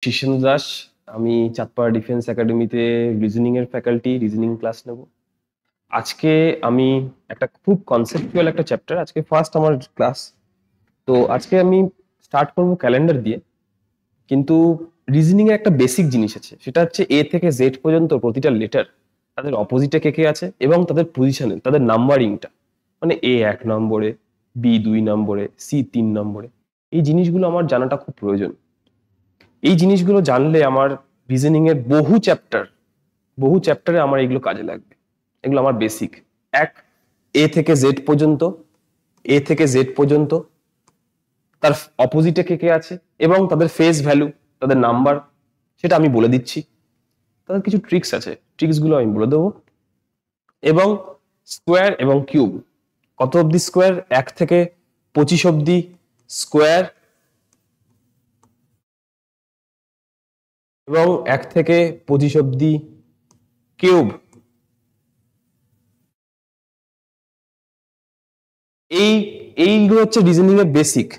শিশেন দাস। আমি চাঁদপাড়া ডিফেন্স একাডেমিতে রিজনিং এর ফ্যাকাল্টি, রিজনিং ক্লাস নেব। আজকে আমি একটা খুব কনসেপচুয়াল একটা চ্যাপ্টার, আজকে ফার্স্ট আমার ক্লাস। তো আজকে আমি স্টার্ট করব ক্যালেন্ডার দিয়ে। কিন্তু রিজনিং এর একটা বেসিক জিনিস আছে, সেটা হচ্ছে এ থেকে জেড পর্যন্ত প্রতিটা লেটার তাদের অপোজিটে কে কে আছে এবং তাদের পজিশনে, তাদের নাম্বারিংটা, মানে এ 1 নম্বরে, বি 2 নম্বরে, সি 3 নম্বরে। এই জিনিসগুলো আমার জানাটা খুব প্রয়োজন। এই জিনিসগুলো জানলে আমার রিজনিং এর বহু চ্যাপ্টারে আমার এগুলো কাজে লাগবে। এগুলো আমার বেসিক। এক, এ থেকে জেড পর্যন্ত, এ থেকে জেড পর্যন্ত তার অপোজিটে কে কে আছে এবং তাদের ফেস ভ্যালু, তাদের নাম্বার, সেটা আমি বলে দিচ্ছি। তাদের কিছু ট্রিক্স আছে, ট্রিক্সগুলো আমি বলে দেবো। এবং স্কোয়ার এবং কিউব, কত অব্দি স্কোয়ার, 1 থেকে 25 অব্দি স্কোয়ার, এবং 1 থেকে 25 অব্দি কিউব। এই এইগুলো হচ্ছে রিজনিং এর বেসিক।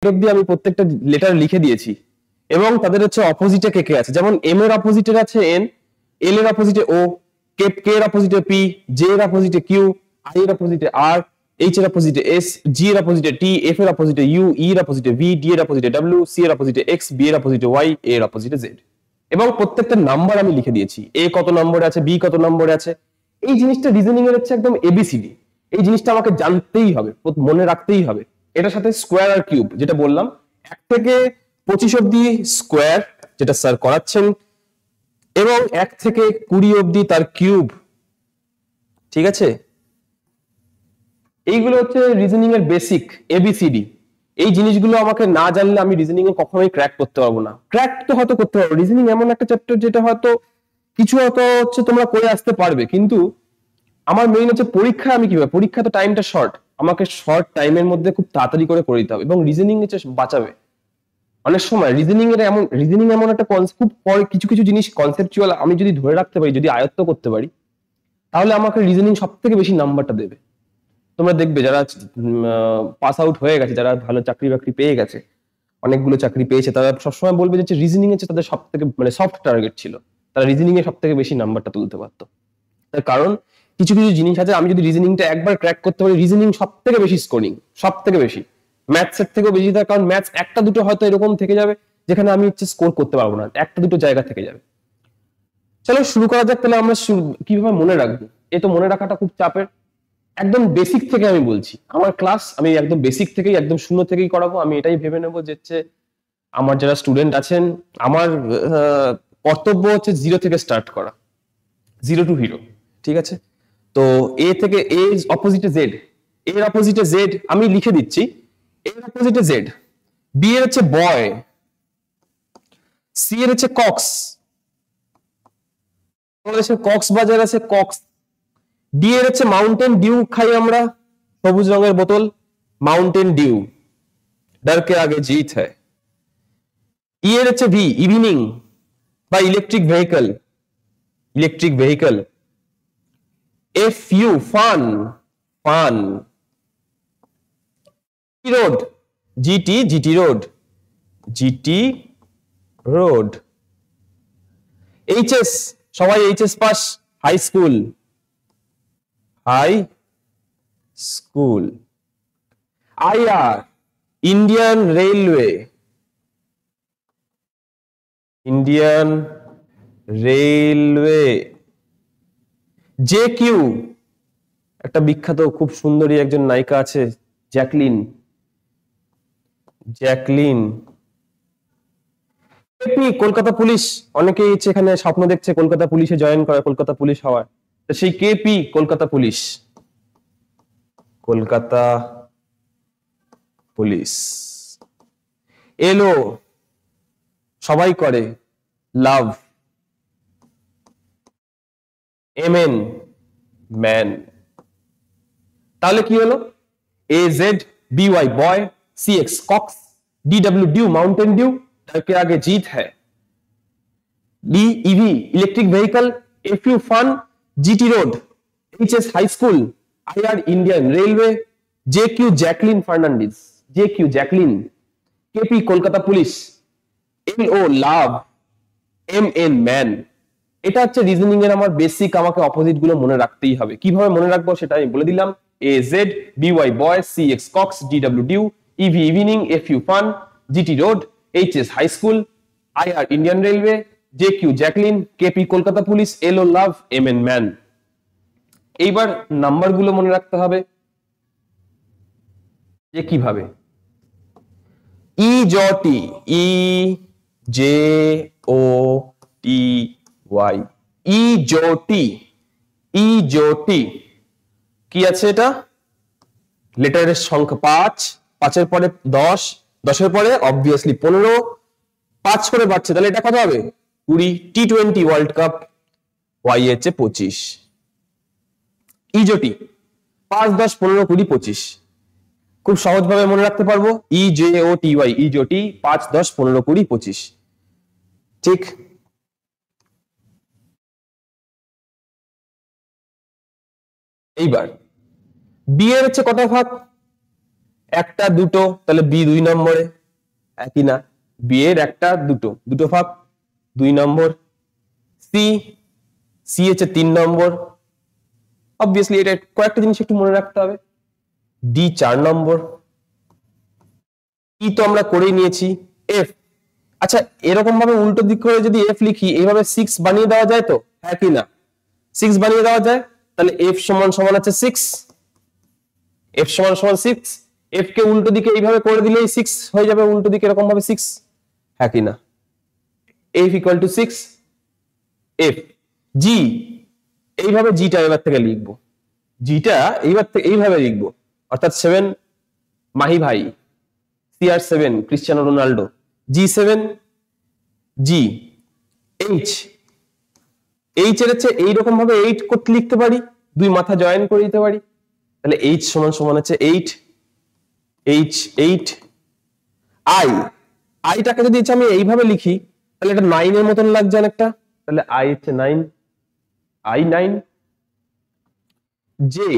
অব্দি আমি প্রত্যেকটা লেটার লিখে দিয়েছি এবং তাদের হচ্ছে অপোজিটে কে কে আছে। যেমন এম এর অপোজিটে আছে এন, এল এর অপোজিটে ও, কে এর অপোজিটে পি, জে এর অপোজিটে কিউ, আই এর অপোজিটে আর, এইচ এর অপোজিটে এস, জি এর অপোজিটে টি, এফ এর অপোজিটে ইউ, ই এর অপোজিটে ভি, ডি এর অপোজিটে ডাব্লিউ, সি এর অপোজিটে এক্স, বি এর অপোজিটে ওয়াই, এ এর অপোজিটে জেড। এবং প্রত্যেকটা নাম্বার আমি লিখে দিয়েছি, এ কত নম্বরে আছে, বি কত নম্বরে আছে। এই জিনিসটা রিজনিং এর হচ্ছে একদম এবিসিডি। এই জিনিসটা আমাকে জানতেই হবে, মনে রাখতেই হবে। এটার সাথে স্কোয়ার আর কিউব যেটা বললাম, 1 থেকে 25 অব্দি স্কোয়ার যেটা স্যার করাচ্ছেন, এবং 1 থেকে 20 অব্দি তার কিউব। ঠিক আছে, এইগুলো হচ্ছে রিজনিং এর বেসিক, এবিসিডি। এই জিনিসগুলো আমাকে না জানলে আমি রিজনিং এ কখনোই ক্র্যাক করতে পারবো না। ক্র্যাক তো হয়তো করতে পারবো, রিজনিং এমন একটা চ্যাপ্টার যেটা হয়তো কিছু হয়তো হচ্ছে তোমরা করে আসতে পারবে, কিন্তু আমার মেইন হচ্ছে পরীক্ষা আমি কিভাবে, পরীক্ষা তো টাইমটা শর্ট, আমাকে শর্ট টাইমের মধ্যে খুব তাড়াতাড়ি করে দিতে হবে। এবং রিজনিং হচ্ছে বাঁচাবে অনেক সময়। রিজনিং এমন একটা খুব কিছু কিছু জিনিস কনসেপচুয়াল, আমি যদি ধরে রাখতে পারি, যদি আয়ত্ত করতে পারি, তাহলে আমাকে রিজনিং সব থেকে বেশি নাম্বারটা দেবে। তোমরা দেখবে যারা পাস আউট হয়ে গেছে, যারা ভালো চাকরি বাকরি পেয়ে গেছে, অনেকগুলো চাকরি পেয়েছে, তারা সবসময় বলবে যে রিজনিং হচ্ছে তাদের সব থেকে মানে সফট টার্গেট ছিল। তারা রিজনিং এ সব থেকে বেশি নাম্বারটা তুলতে পারতো। তার কারণ কিছু কিছু জিনিস আছে, আমি যদি রিজনিংটা একবার ক্র্যাক করতে পারি, রিজনিং সব থেকে বেশি স্কোরিং, সব থেকে বেশি, ম্যাথসের থেকেও বেশি। তার কারণ ম্যাথস একটা দুটো হয়তো এরকম থেকে যাবে যেখানে আমি হচ্ছে স্কোর করতে পারবো না, একটা দুটো জায়গা থেকে যাবে। চলো শুরু করা যাক তাহলে। আমরা কিভাবে মনে রাখবো, এ তো মনে রাখাটা খুব চাপের। একদম বেসিক থেকে আমি বলছি, আমার ক্লাস আমি একদম বেসিক থেকেই, একদম শূন্য থেকেই করাবো। আমি এটাই ভেবে নেবো যে হচ্ছে আমার যারা স্টুডেন্ট আছেন, আমার কর্তব্য হচ্ছে জিরো থেকে স্টার্ট করা, জিরো টু হিরো। ঠিক আছে, তো এ থেকে এ অপোজিটে জেড, এর অপোজিটে জেড আমি লিখে দিচ্ছি, এর অপোজিটে জেড। বি এর হচ্ছে বয়, সি এর হচ্ছে কক্স, বাংলাদেশের কক্সবাজার আছে কক্স। ডি এর হচ্ছে মাউন্টেন ডিউ, খাই আমরা সবুজ রঙের বোতল, মাউন্টেন ডিউ, डर के आगे जीत है। ই এর হচ্ছে ভি, ইভিনিং বা electric vehicle, electric vehicle. F U fun, fun. Road, GT, GT road, GT road. HS, সবাই HS pass, high school, high school. IR, Indian railway, Indian railway. J Q, একটা বিখ্যাত খুব সুন্দরী একজন নায়িকা আছে, জ্যাকলিন। জ্যাকলিন। KP, Kolkata police. অনেকেই এখানে স্বপ্ন দেখছে কলকাতা পুলিশে জয়েন করা, কলকাতা পুলিশ হওয়ার। তো সেই KP Kolkata police. Kolkata police. L O, সবাই করে, লাভ। MN, man. তাহলে কি হলো? A Z B Y boy, C X Cox, D W dew Mountain Dew, के आगे जीत है। D EV electric vehicle, F U fun, GT road, H S high school, I R Indian railway, J Q Jacqueline Fernandez, J Q Jacqueline, KP Kolkata police, L O लाभ, M N man. এটা হচ্ছে reasoning এর আমার basic, আমাকে অপোজিট গুলো মনে রাখতেই হবে। কিভাবে মনে রাখবো সেটা আমি বলে দিলাম। A Z B Y boy, C X Cox, D W dew, E V evening, F U fun, G T road, H S high school, I R Indian railway, J Q Jacqueline, KP Kolkata police, L O love, M N man. এইবার number গুলো মনে রাখতে হবে যে কিভাবে। ই জটি, ই J O T Y, E জটি। ই জটি কি আছে? এটা লেটারের সংখ্যা 5, 5 এর পরে 10, 10 এর পরে অবভিয়াসলি 15, 5 করে বাড়ছে, তাহলে এটা কত হবে? 20। টি20 ওয়ার্ল্ড কাপ, ওয়াই হচ্ছে 25। ই জটি 5, 10, 15, 20, 25। খুব সহজভাবে মনে রাখতে পারবো। E J O T Y, E জটি 5, 10, 15, 20, 25। ঠিক। এইবার বি এর হচ্ছে কত ভাগ? একটা, দুটো, তাহলে বি 2 নম্বরে। একই না? বি এর একটা, দুটো, দুটো ভাগ 2 নম্বর। সি, সি হচ্ছে 3 নম্বর। অবভিয়াসলি এটা কয়েকটা জিনিস একটু মনে রাখতে হবে। ডি 4 নম্বর। ই তো আমরা করেই নিয়েছি। এফ, আচ্ছা এরকম ভাবে উল্টো দিক করে যদি এফ লিখি, এইভাবে 6 বানিয়ে দেওয়া যায় তো? হ্যাঁ কি না? 6 বানিয়ে দেওয়া যায়। তাহলে এফ সমান সমান আছে 6। এফ সমান সমান 6। এফ কে উল্টো দিকে এইভাবে করে দিলেই 6 হয়ে যাবে, উল্টো দিকে এরকম ভাবে 6। হ্যাঁ কি না? F equal to 6। এফ। জি, এইভাবে জিটা এবার থেকে লিখবো। জিটা এইবার থেকে এইভাবে লিখবো, অর্থাৎ 7 মাহি ভাই, CR7 ক্রিশ্চিয়ানো রোনাল্ডো, G7, জি। এইচ, এইচ এর হচ্ছে এইরকম ভাবে 8 করতে লিখতে পারি, 2 মাথা জয়েন করে দিতে পারি। তাহলে এইচ সমান সমান হচ্ছে 8, এইচ 8। আই, আইটাকে যদি আমি এইভাবে লিখি তাহলে এটা 9 এর মতন লাগছে অনেকটা, তাহলে আই হচ্ছে 9, আই 9। জে,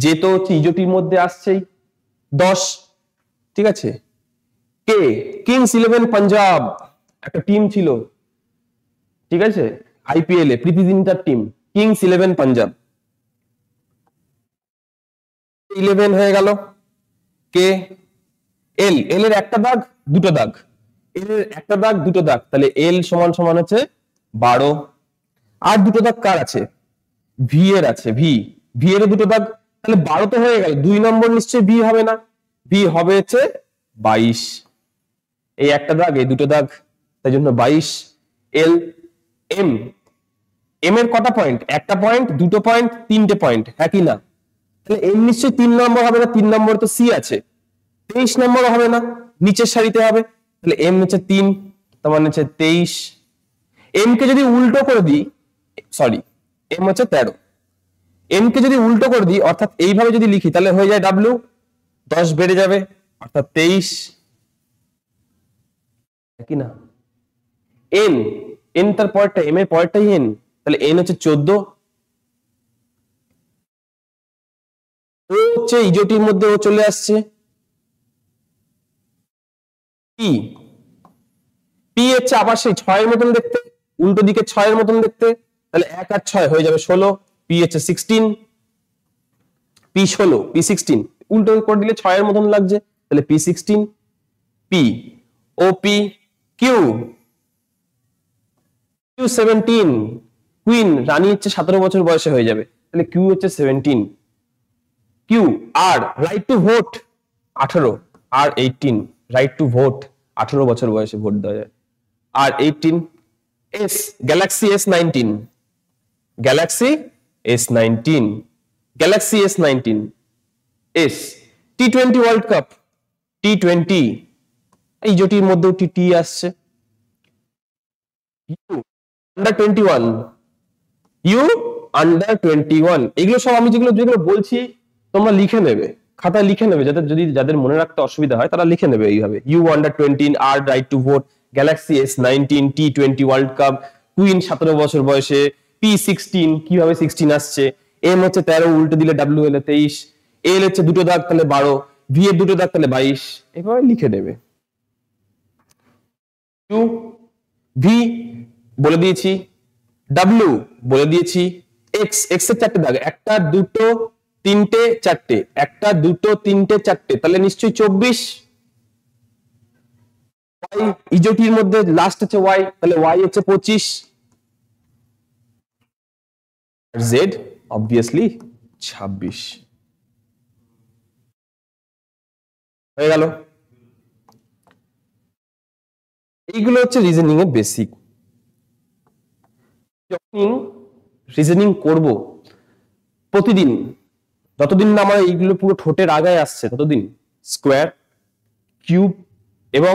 জে তো হচ্ছে ইজোটির মধ্যে আসছেই, 10। ঠিক আছে। কে, কিংস 11 পাঞ্জাব, একটা টিম ছিল, ঠিক আছে, আইপিএল এ প্রীতি জিন্টার টিম, কিংস 11 পাঞ্জাব। 11 হয়ে গেল। কে, এল, এল এর একটা দাগ, দুটো দাগ, এল এর একটা দাগ, দুটো দাগ, তাহলে এল সমান সমান হচ্ছে 12। আর দুটো দাগ কার আছে? ভি এর আছে, ভি, ভি এর দুটো দাগ, তাহলে 12 তো হয়ে গেল। 2 নম্বর নিশ্চয়ই ভি হবে না, ভি হবে হচ্ছে 22। এই একটা দাগ, এই দুটো দাগ, তাই জন্য 22। এল। এম, এম এর কটা পয়েন্ট? একটা পয়েন্ট, দুটো পয়েন্ট, 3টে পয়েন্ট। হ্যাঁ কি না? তাহলে এম নিশ্চয়ই 3 নম্বর হবে না, 3 নম্বর তো সি আছে। 23 নম্বর হবে না, নিচের সারিতে হবে। তাহলে এম হচ্ছে 3, তার মানে হচ্ছে 23। এম কে যদি উল্টো করে দিই, সরি, এম হচ্ছে 13। এম কে যদি উল্টো করে দিই, অর্থাৎ এইভাবে যদি লিখি, তাহলে হয়ে যায় ডাব্লিউ, 10 বেড়ে যাবে, অর্থাৎ 23। কি না? এন, এন তার পরেরটা, এম এর পরেরটাই এন, তাহলে এন হচ্ছে 14। ও হচ্ছে ইজোটির মধ্যে ও চলে আসছে। পি, পি হচ্ছে আবার সেই 6 এর মতন দেখতে, উল্টো দিকে 6 এর মতন দেখতে, তাহলে 1 আর 6 হয়ে যাবে 16। পি হচ্ছে 16, পি 16, পি 16, উল্টো করে দিলে 6 এর মতন লাগছে, তাহলে পি 16। পি, ও পি, কিউ, কিউ 17, কুইন রানী হচ্ছে 17 বছর বয়সে হয়ে যাবে, তাহলে কিউ হচ্ছে 17। কিউ আর রাইট টু ভোট 18, আর 18 রাইট টু ভোট 18 বছর বয়সে ভোট দেওয়া যায়, আর 18। S Galaxy S19, Galaxy S19, Galaxy S19 S. T20 world cup, T20 এই জটির মধ্যেও টি আসছে। U under 21, U under 21, এগুলো সব আমি যেগুলো যেগুলো বলছি তোমরা লিখে নেবে, খাতায় লিখে নেবে, যাদের মনে রাখতে অসুবিধা হয় তারা লিখে নেবে এইভাবে। U under 20 আর right to vote, Galaxy S19, T20 world cup, queen 17 বছর বয়সে, P16 কিভাবে 16 আসছে, এম হচ্ছে 13 উল্টে দিলে WL 23, এল হচ্ছে দুটো দাগ তাহলে 12, ভি এর দুটো দাগ তাহলে 22, এভাবে লিখে নেবে। ইউ ভি বলে দিয়েছি, ডাব্লিউ বলে দিয়েছি, এক্স এক্স এর 4টে দাগ, 1 2 3 4টে, 1 2 3 4টে, তাহলে নিশ্চয়ই 24। ওয়াই ইজোটির মধ্যে লাস্ট হচ্ছে ওয়াই, তাহলে ওয়াই হচ্ছে 25, আর জেড অবভিয়াসলি 26 হয়ে গেল। এইগুলো হচ্ছে রিজনিং এর বেসিক। যখন রিজনিং করব প্রতিদিন, যতদিন না আমার এইগুলো পুরো ঠোঁটের আগায় আসছে ততদিন স্কোয়ার, কিউব এবং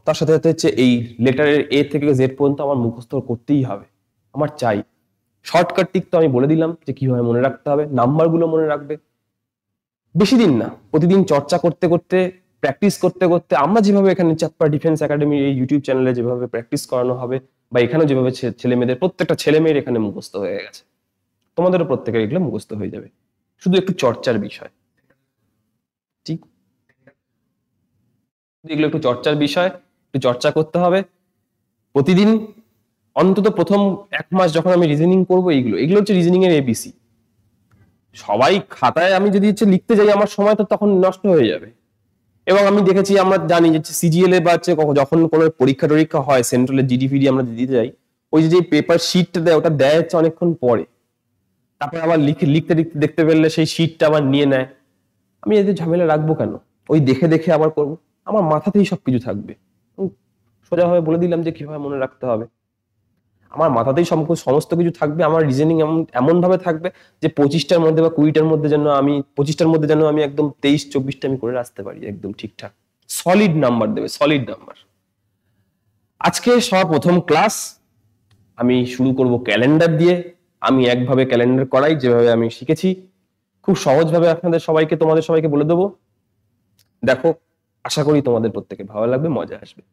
তার সাথে সাথে হচ্ছে এই লেটারের এ থেকে জেড পর্যন্ত আমার মুখস্থ করতেই হবে, আমার চাই। শর্টকাট টিক তো আমি বলে দিলাম যে কিভাবে মনে রাখতে হবে, নাম্বারগুলো মনে রাখবে। বেশি দিন না, প্রতিদিন চর্চা করতে করতে, প্র্যাকটিস করতে করতে, আমরা যেভাবে এখানে চাঁদপাড়া ডিফেন্স একাডেমি এই ইউটিউব চ্যানেলে যেভাবে প্র্যাকটিস করানো হবে, বা এখানেও যেভাবে ছেলে মেয়েদের প্রত্যেকটা ছেলে মেয়ের এখানে মুখস্থ হয়ে গেছে, তোমাদেরও প্রত্যেকের এগুলো মুখস্থ হয়ে যাবে, শুধু একটু চর্চার বিষয়। ঠিক, এগুলো একটু চর্চার বিষয়, একটু চর্চা করতে হবে প্রতিদিন। অন্তত প্রথম 1 মাস যখন আমি রিজনিং করবো, এগুলো হচ্ছে রিজনিং এর এবিসি। সবাই খাতায় আমি যদি হচ্ছে লিখতে যাই, আমার সময় তো তখন নষ্ট হয়ে যাবে। এবং আমি দেখেছি, আমরা জানি যে সিজিএল এ বা যখন কোনো পরীক্ষা টরীক্ষা হয়, সেন্ট্রালের জিডিপিডি আমরা দিতে যাই, ওই যে পেপার শিটটা দেয়, ওটা দেয় হচ্ছে অনেকক্ষণ পরে, তারপরে আবার লিখতে লিখতে দেখতে পেলে সেই শিটটা আবার নিয়ে নেয়। আমি এদের ঝামেলা রাখবো কেন, ওই দেখে দেখে আবার করব, আমার মাথাতেই সবকিছু থাকবে। সোজাভাবে বলে দিলাম যে কিভাবে মনে রাখতে হবে, আমার মাথাতেই সমস্ত কিছু থাকবে। আমার রিজনিং এমন ভাবে থাকবে যে 25টার মধ্যে বা 20টার মধ্যে যেন আমি 25টার মধ্যে যেন আমি একদম 23-24টা আমি করে আসতে পারি একদম ঠিকঠাক, সলিড নাম্বার দেবে, সলিড নাম্বার। আজকে সর্বপ্রথম ক্লাস আমি শুরু করব ক্যালেন্ডার দিয়ে। আমি একভাবে ক্যালেন্ডার করাই, যেভাবে আমি শিখেছি, খুব সহজভাবে তোমাদের সবাইকে বলে দেবো। দেখো, আশা করি তোমাদের প্রত্যেকের ভালো লাগবে, মজা আসবে।